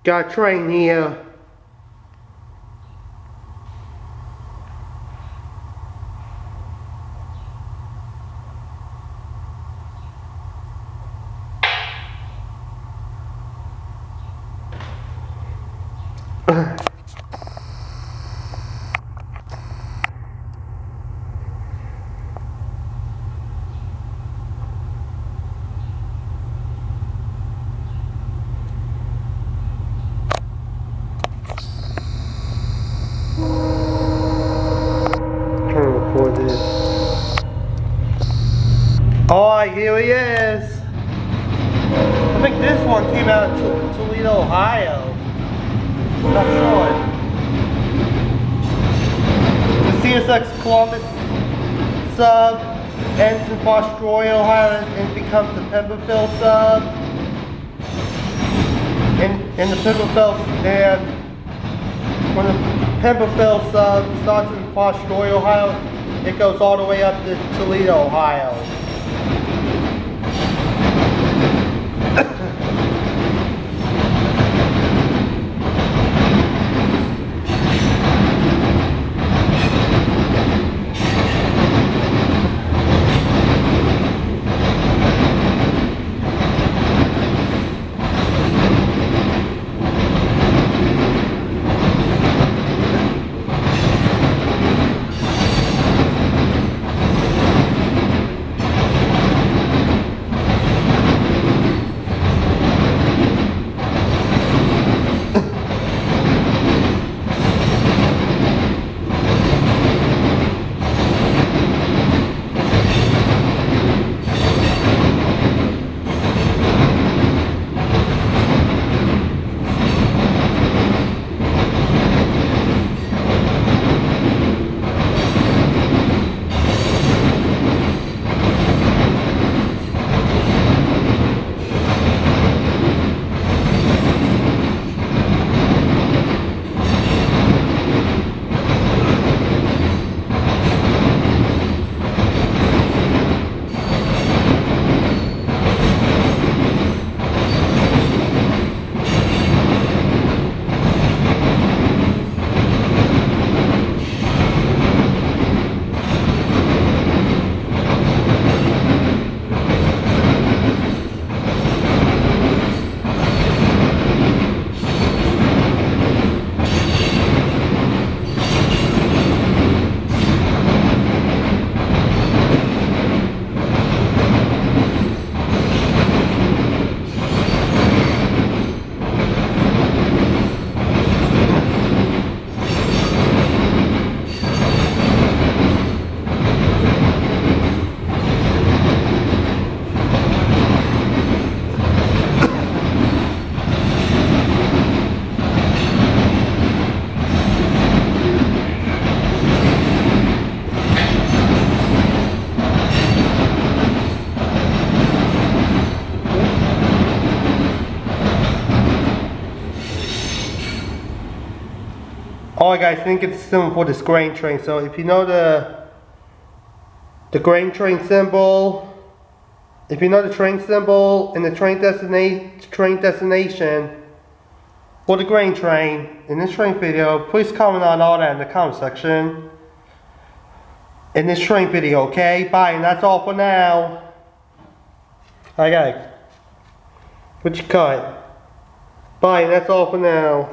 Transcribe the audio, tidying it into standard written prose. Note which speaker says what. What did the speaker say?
Speaker 1: Got a train here. Alright, here he is. I think this one came out of Toledo, Ohio. Not sure. The CSX Columbus sub ends in Foxtroy, Ohio, and becomes the Pemberville sub. And the Pemberville, and when the Pemberville sub starts in Foxtroy, Ohio, it goes all the way up to Toledo, Ohio. Alright guys, I think it's symbol for this grain train. So if you know the grain train symbol, if you know the train symbol and the train destination for the grain train in this train video, please comment on all that in the comment section in this train video, okay? Bye, and that's all for now. Alright guys, what you cut? Bye, and that's all for now.